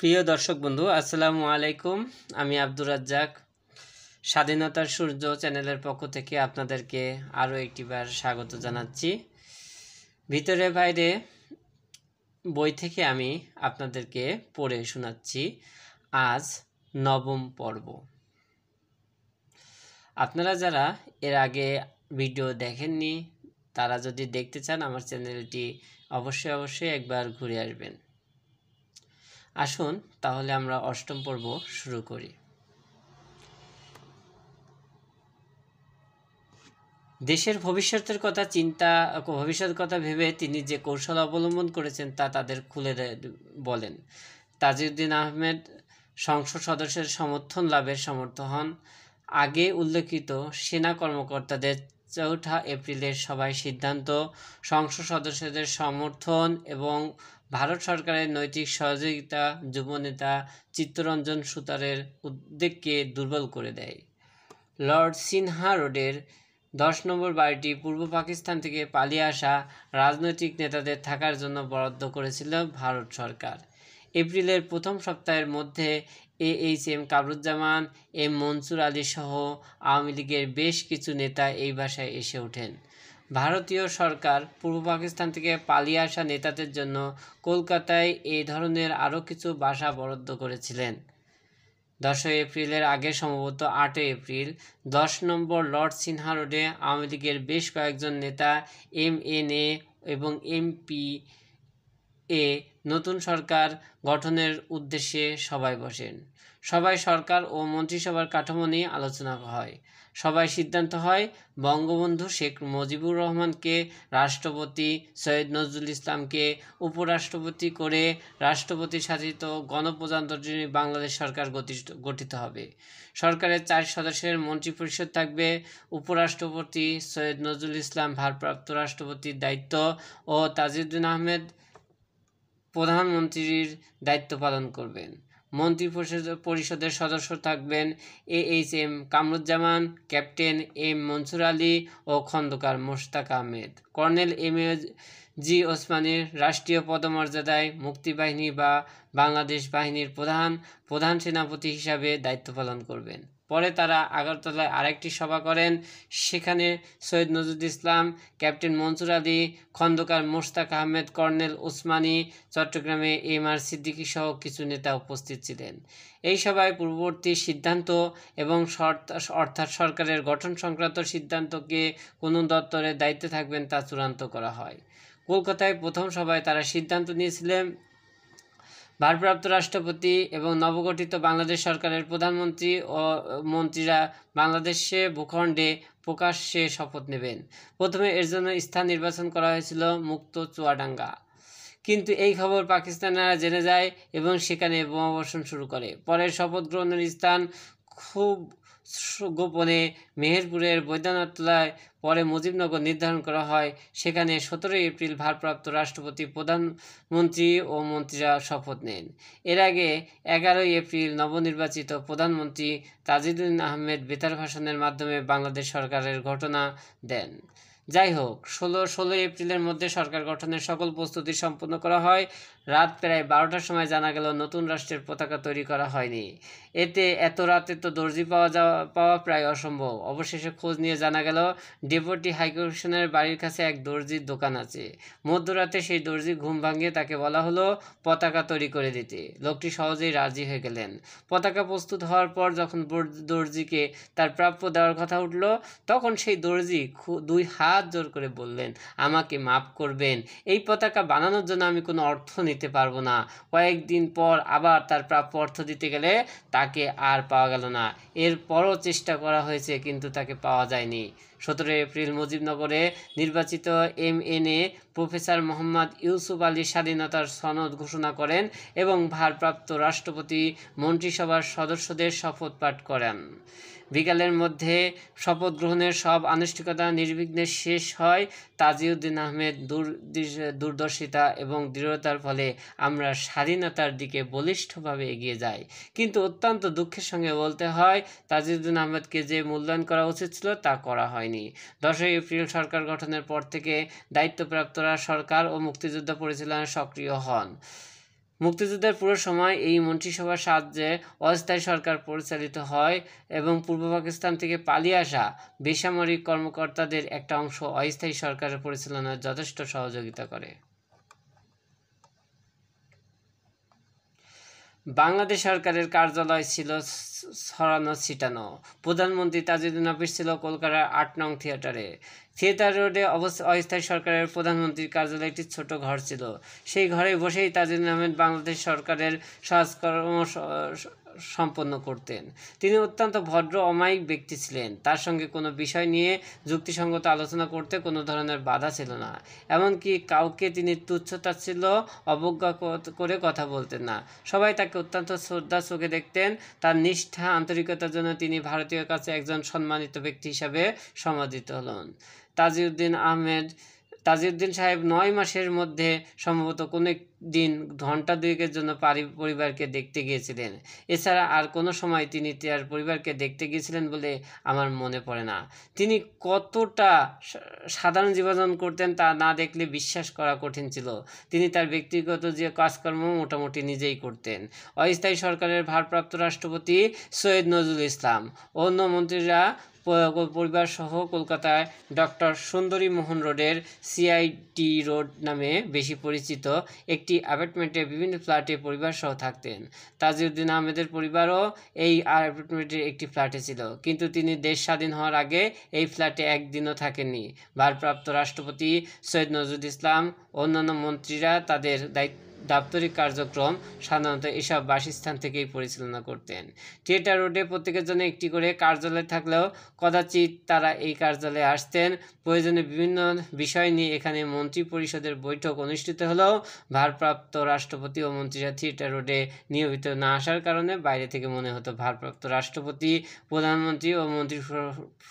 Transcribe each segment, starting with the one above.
প্রিয় দর্শক বন্ধু, আসসালামু আলাইকুম। আমি আব্দুর রাজ্জাক, স্বাধীনতার সূর্য চ্যানেলের পক্ষ থেকে আপনাদেরকে আরও একটিবার স্বাগত জানাচ্ছি। ভিতরে বাইরে বই থেকে আমি আপনাদেরকে পড়ে শোনাচ্ছি আজ নবম পর্ব। আপনারা যারা এর আগে ভিডিও দেখেননি, তারা যদি দেখতে চান আমার চ্যানেলটি অবশ্যই একবার ঘুরে আসবেন। আসুন তাহলে আমরা অষ্টম পর্ব শুরু করি। দেশের ভবিষ্যতের কথা ভেবে তিনি যে কৌশল অবলম্বন করেছেন তা তাদের খুলে বলেন। তাজউদ্দিন আহমেদ সংসদ সদস্যের সমর্থন লাভের সমর্থ হন। আগে উল্লেখিত সেনা কর্মকর্তাদের ৪ এপ্রিলের সভায় সিদ্ধান্ত, সংসদ সদস্যদের সমর্থন এবং ভারত সরকারের নৈতিক সহযোগিতা যুবনেতা চিত্তরঞ্জন সুতারের উদ্বেগকে দুর্বল করে দেয়। লর্ড সিনহা রোডের 10 নম্বর বাড়িটি পূর্ব পাকিস্তান থেকে পালিয়ে আসা রাজনৈতিক নেতাদের থাকার জন্য বরাদ্দ করেছিল ভারত সরকার। এপ্রিলের প্রথম সপ্তাহের মধ্যে AHM কামরুজ্জামান, M মনসুর আলী সহ আওয়ামী লীগের বেশ কিছু নেতা এই বাসায় এসে ওঠেন। ভারতীয় সরকার পূর্ব পাকিস্তান থেকে পালিয়ে আসা নেতাদের জন্য কলকাতায় এই ধরনের আরও কিছু বাসা বরাদ্দ করেছিলেন। 10 এপ্রিলের আগে সম্ভবত 8 এপ্রিল 10 নম্বর লর্ড সিনহা রোডে আওয়ামী লীগের বেশ কয়েকজন নেতা MNA এবং MPA নতুন সরকার গঠনের উদ্দেশ্যে সভায় বসেন। সভায় সরকার ও মন্ত্রিসভার কাঠামো নিয়ে আলোচনা হয়। সভায় সিদ্ধান্ত হয় বঙ্গবন্ধু শেখ মুজিবুর রহমানকে রাষ্ট্রপতি, সৈয়দ নজরুল ইসলামকে উপরাষ্ট্রপতি করে রাষ্ট্রপতি শাসিত গণপ্রজাতন্ত্রী বাংলাদেশ সরকার গঠিত হবে। সরকারের 4 সদস্যের মন্ত্রিপরিষদ থাকবে। উপরাষ্ট্রপতি সৈয়দ নজরুল ইসলাম ভারপ্রাপ্ত রাষ্ট্রপতির দায়িত্ব ও তাজউদ্দিন আহমেদ প্রধানমন্ত্রীর দায়িত্ব পালন করবেন। মন্ত্রিপরিষদের সদস্য থাকবেন AHM Kamruzzaman, captain M Mansur Ali ও খন্দকার মোশতাক আহমেদ। কর্নেল MAG ওসমানীর রাষ্ট্রীয় পদমর্যাদায় মুক্তিবাহিনী বা বাংলাদেশ বাহিনীর প্রধান সেনাপতি হিসাবে দায়িত্ব পালন করবেন। পরে তারা আগরতলায় আরেকটি সভা করেন। সেখানে সৈয়দ নজরুল ইসলাম, ক্যাপ্টেন মনসুর আলী, খন্দকার মোশতাক আহমেদ, কর্নেল ওসমানী, চট্টগ্রামে MR সিদ্দিকী সহ কিছু নেতা উপস্থিত ছিলেন। এই সভায় পূর্ববর্তী সিদ্ধান্ত এবং অর্থাৎ সরকারের গঠন সংক্রান্ত সিদ্ধান্তকে কোন দপ্তরের দায়িত্বে থাকবেন তা চূড়ান্ত করা হয়। কলকাতায় প্রথম সভায় তারা সিদ্ধান্ত নিয়েছিলেন ভারপ্রাপ্ত রাষ্ট্রপতি এবং নবগঠিত বাংলাদেশ সরকারের প্রধানমন্ত্রী ও মন্ত্রীরা বাংলাদেশে ভূখণ্ডে প্রকাশ্যে শপথ নেবেন। প্রথমে এর জন্য স্থান নির্বাচন করা হয়েছিল মুক্ত চুয়াডাঙ্গা, কিন্তু এই খবর পাকিস্তানিরা জেনে যায় এবং সেখানে বোমাবর্ষণ শুরু করে। পরে শপথ গ্রহণের স্থান খুব গোপনে মেহেরপুরের বৈদ্যনাথতলায়, পরে মুজিবনগর নির্ধারণ করা হয়। সেখানে 17 এপ্রিল ভারপ্রাপ্ত রাষ্ট্রপতি, প্রধানমন্ত্রী ও মন্ত্রীরা শপথ নেন। এর আগে 11 এপ্রিল নবনির্বাচিত প্রধানমন্ত্রী তাজউদ্দিন আহমেদ বেতার ভাষণের মাধ্যমে বাংলাদেশ সরকারের ঘোষণা দেন। যাই হোক, 16 এপ্রিলের মধ্যে সরকার গঠনের সকল প্রস্তুতি সম্পন্ন করা হয়। রাত প্রায় 12টার সময় জানা গেল নতুন রাষ্ট্রের পতাকা তৈরি করা হয়নি। এত রাতে তো দর্জি পাওয়া প্রায় অসম্ভব। অবশেষে খোঁজ নিয়ে জানা গেল ডেপুটি হাইকমিশনের বাড়ির কাছে এক দর্জির দোকান আছে। মধ্যরাতে সেই দর্জি ঘুম ভাঙিয়ে তাকে বলা হলো পতাকা তৈরি করে দিতে। লোকটি সহজেই রাজি হয়ে গেলেন। পতাকা প্রস্তুত হওয়ার পর যখন দর্জিকে তার প্রাপ্য দেওয়ার কথা উঠল, তখন সেই দর্জি 2 হাত জোর করে বললেন, আমাকে মাফ করবেন, এই পতাকা বানানোর জন্য আমি কোনো অর্থ নিতে পারবো না। কয়েকদিন পর আবার তার প্রাপ্য অর্থ দিতে গেলে তাকে আর পাওয়া গেল না। এরপরও চেষ্টা করা হয়েছে, কিন্তু তাকে পাওয়া যায়নি। 17 এপ্রিল মুজিবনগরে নির্বাচিত MNA প্রফেসর মোহাম্মদ ইউসুফ আলী স্বাধীনতার সনদ ঘোষণা করেন এবং ভারপ্রাপ্ত রাষ্ট্রপতি মন্ত্রিসভার সদস্যদের শপথ পাঠ করেন। বিকালের মধ্যে শপথ গ্রহণের সব আনুষ্ঠানিকতা নির্বিঘ্নে শেষ হয়। তাজউদ্দিন আহমেদ দূরদর্শিতা এবং দৃঢ়তার ফলে আমরা স্বাধীনতার দিকে বলিষ্ঠভাবে এগিয়ে যাই। কিন্তু অত্যন্ত দুঃখের সঙ্গে বলতে হয়, তাজউদ্দিন আহমেদকে যে মূল্যায়ন করা উচিত ছিল তা করা হয়নি। 10 এপ্রিল সরকার গঠনের পর থেকে দায়িত্বপ্রাপ্তরা সরকার ও মুক্তিযুদ্ধ পরিচালনায় সক্রিয় হন। মুক্তিযুদ্ধের পুরো সময় এই মন্ত্রিসভার সাহায্যে অস্থায়ী সরকার পরিচালিত হয় এবং পূর্ব পাকিস্তান থেকে পালিয়ে আসা বেসামরিক কর্মকর্তাদের একটা অংশ অস্থায়ী সরকারের পরিচালনায় যথেষ্ট সহযোগিতা করে। বাংলাদেশ সরকারের কার্যালয় ছিল ছড়ানো ছিটানো। প্রধানমন্ত্রী তাজউদ্দিন অফিস ছিল কলকাতার ৮ নং থিয়েটারে। থিয়েটার রোডে অস্থায়ী সরকারের প্রধানমন্ত্রীর কার্যালয়ে একটি ছোট ঘর ছিল। সেই ঘরে বসেই তাজউদ্দিন আহমেদ বাংলাদেশ সরকারের কাজকর্ম সম্পন্ন করতেন। তিনি অত্যন্ত ভদ্র অমায়িক ব্যক্তি ছিলেন। তার সঙ্গে কোনো বিষয় নিয়ে যুক্তিসঙ্গত আলোচনা করতে কোনো ধরনের বাধা ছিল না। এমনকি কাউকে তিনি তুচ্ছ-তাচ্ছিল্য অবজ্ঞা করে কথা বলতেন না। সবাই তাকে অত্যন্ত শ্রদ্ধার চোখে দেখতেন। তার নিষ্ঠা আন্তরিকতার জন্য তিনি ভারতীয় কাছে একজন সম্মানিত ব্যক্তি হিসাবে সমাদৃত হলেন। তাজউদ্দিন সাহেব ৯ মাসের মধ্যে সম্ভবত কোনো দিন ঘণ্টা দুয়েকের জন্য পরিবারকে দেখতে গিয়েছিলেন। এছাড়া আর কোনো সময় তিনি তার পরিবারকে দেখতে গিয়েছিলেন বলে আমার মনে পড়ে না। তিনি কতটা সাধারণ জীবনযাপন করতেন তা না দেখলে বিশ্বাস করা কঠিন ছিল। তিনি তার ব্যক্তিগত যে কাজকর্ম মোটামুটি নিজেই করতেন। অস্থায়ী সরকারের ভারপ্রাপ্ত রাষ্ট্রপতি সৈয়দ নজরুল ইসলাম, অন্য মন্ত্রীরা পরিবার সহ কলকাতায় ডক্টর সুন্দরী মোহন রোডের সিআইটি রোড নামে বেশি পরিচিত একটি অ্যাপার্টমেন্টে বিভিন্ন ফ্ল্যাটে পরিবার সহ থাকতেন। তাজউদ্দিন আহমেদের পরিবারও এই অ্যাপার্টমেন্টের একটি ফ্ল্যাটে ছিল, কিন্তু তিনি দেশ স্বাধীন হওয়ার আগে এই ফ্ল্যাটে একদিনও থাকেননি। ভারপ্রাপ্ত রাষ্ট্রপতি সৈয়দ নজরুল ইসলাম, অন্যান্য মন্ত্রীরা তাদের দাপ্তরিক কার্যক্রম সাধারণত এসব বাসস্থান থেকেই পরিচালনা করতেন। থিয়েটার রোডে প্রত্যেকের জন্য একটি করে কার্যালয় থাকলেও কদাচিৎ তারা এই কার্যালয়ে আসতেন। প্রয়োজনে বিভিন্ন বিষয় নিয়ে এখানে মন্ত্রী পরিষদের বৈঠক অনুষ্ঠিত হলেও ভারপ্রাপ্ত রাষ্ট্রপতি ও মন্ত্রীরা থিয়েটার রোডে নিয়মিত না আসার কারণে বাইরে থেকে মনে হতো ভারপ্রাপ্ত রাষ্ট্রপতি, প্রধানমন্ত্রী ও মন্ত্রী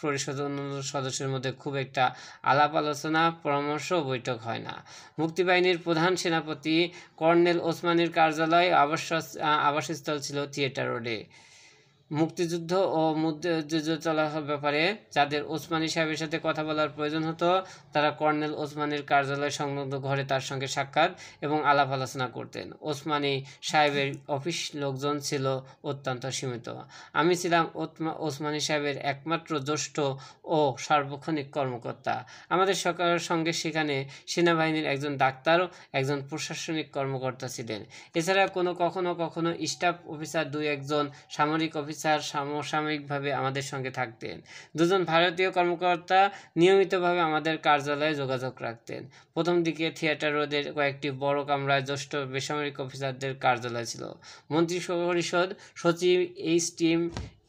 পরিষদের অন্যান্য সদস্যের মধ্যে খুব একটা আলাপ আলোচনা, পরামর্শ বৈঠক হয় না। মুক্তিবাহিনীর প্রধান সেনাপতি কর্নেল ওসমানীর কার্যালয় আবাসস্থল ছিল থিয়েটার রোডে। মুক্তিযুদ্ধ ও মুক্তিযুদ্ধ চলার ব্যাপারে যাদের ওসমানী সাহেবের সাথে কথা বলার প্রয়োজন হতো তারা কর্নেল ওসমানীর কার্যালয় সংলগ্ন ঘরে তার সঙ্গে সাক্ষাৎ এবং আলাপ আলোচনা করতেন। ওসমানী সাহেবের অফিস লোকজন ছিল অত্যন্ত সীমিত। আমি ছিলাম ওসমানী সাহেবের একমাত্র জ্যেষ্ঠ ও সার্বক্ষণিক কর্মকর্তা। আমাদের সঙ্গে সেখানে সেনাবাহিনীর একজন ডাক্তার, একজন প্রশাসনিক কর্মকর্তা ছিলেন। এছাড়া কখনো কখনো স্টাফ অফিসার, ২-১ সামরিক অফিসার সমসাময়িকভাবে আমাদের সঙ্গে থাকতেন। ২ ভারতীয় কর্মকর্তা নিয়মিতভাবে আমাদের কার্যালয়ে যোগাযোগ রাখতেন। প্রথম দিকে থিয়েটার রোডের কয়েকটি বড় কামরায় জ্যেষ্ঠ বেসামরিক অফিসারদের কার্যালয় ছিল। মন্ত্রিপরিষদ সচিব এইচ.টি.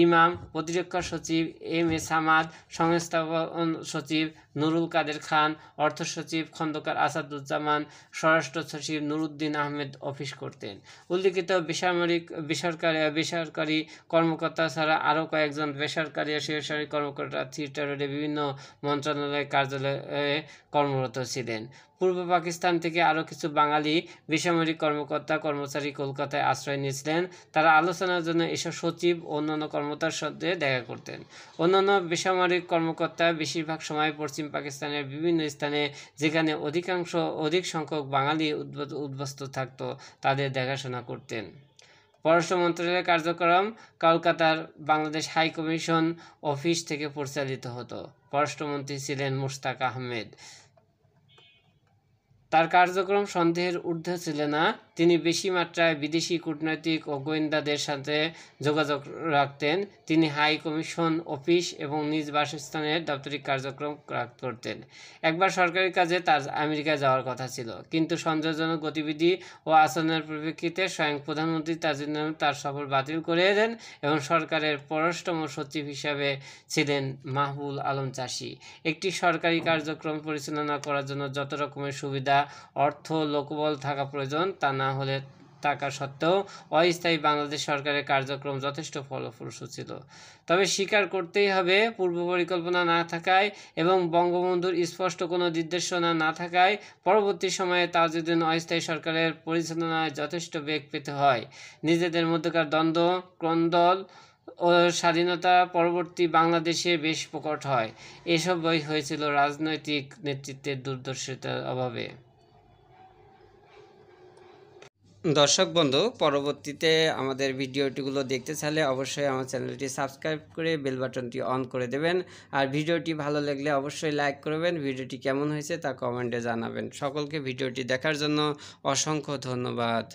ইমাম, প্রতিরক্ষা সচিব এম.এ. সামাদ, সংস্থাপন সচিব নুরুল কাদের খান, অর্থ সচিব খন্দকার আসাদুজ্জামান, স্বরাষ্ট্র সচিব নুরুদ্দিন আহমেদ অফিস করতেন। উল্লিখিত বেসরকারি কর্মকর্তা ছাড়া আরও কয়েকজন বেসরকারি ও সরকারি কর্মকর্তা থিয়েটার রোডে বিভিন্ন মন্ত্রণালয় কার্যালয়ে কর্মরত ছিলেন। পূর্ব পাকিস্তান থেকে আরও কিছু বাঙালি বেসামরিক কর্মচারী কলকাতায় আশ্রয় নিয়েছিলেন। তারা আলোচনার জন্য এসব সচিব ও অন্যান্য কর্মকর্তার সাথে দেখা করতেন। অন্যান্য বেসামরিক কর্মকর্তা বেশিরভাগ সময় পশ্চিম পাকিস্তানের বিভিন্ন স্থানে, যেখানে অধিক সংখ্যক বাঙালি উদ্বাস্তু থাকত, তাদের দেখাশোনা করতেন। পররাষ্ট্র মন্ত্রণালয়ের কার্যক্রম কলকাতার বাংলাদেশ হাই কমিশন অফিস থেকে পরিচালিত হতো। পররাষ্ট্রমন্ত্রী ছিলেন মুশতাক আহমেদ। তার কার্যক্রম সন্দেহের ঊর্ধ্বে ছিল না। তিনি বেশি মাত্রায় বিদেশি কূটনৈতিক ও গোয়েন্দাদের সাথে যোগাযোগ রাখতেন। তিনি হাই কমিশন অফিস এবং নিজ বাসস্থানের দাপ্তরিক কার্যক্রম করতেন। একবার সরকারি কাজে তার আমেরিকা যাওয়ার কথা ছিল, কিন্তু সন্দেহজনক গতিবিধি ও আচরণের পরিপ্রেক্ষিতে স্বয়ং প্রধানমন্ত্রী তাজউদ্দিন আহমেদ তার সফর বাতিল করে দেন এবং সরকারের পররাষ্ট্র সচিব হিসাবে ছিলেন মাহবুব আলম চাষী। একটি সরকারি কার্যক্রম পরিচালনা করার জন্য যত রকমের সুবিধা, অর্থ, লোকবল থাকা প্রয়োজন, তা না হলে থাকা সত্ত্বেও অস্থায়ী বাংলাদেশ সরকারের কার্যক্রম যথেষ্ট ফলপ্রসূ ছিল। তবে স্বীকার করতেই হবে, পূর্ব পরিকল্পনা না থাকায় এবং বঙ্গবন্ধুর স্পষ্ট কোনো নির্দেশনা না থাকায় পরবর্তী সময়ে তাজউদ্দিন অস্থায়ী সরকারের পরিচালনায় যথেষ্ট বেগ পেতে হয়। নিজেদের মধ্যকার দ্বন্দ্ব, ক্রন্দল ও স্বাধীনতা পরবর্তী বাংলাদেশে বেশ প্রকট হয়। এসব হয়েছিল রাজনৈতিক নেতৃত্বের দূরদর্শিতার অভাবে। দর্শক বন্ধু, পরবর্তীতে আমাদের ভিডিওটিগুলো দেখতে চাইলে অবশ্যই আমার চ্যানেলটি সাবস্ক্রাইব করে বেল বাটনটি অন করে দেবেন। আর ভিডিওটি ভালো লাগলে অবশ্যই লাইক করবেন। ভিডিওটি কেমন হয়েছে তা কমেন্টে জানাবেন। সকলকে ভিডিওটি দেখার জন্য অসংখ্য ধন্যবাদ।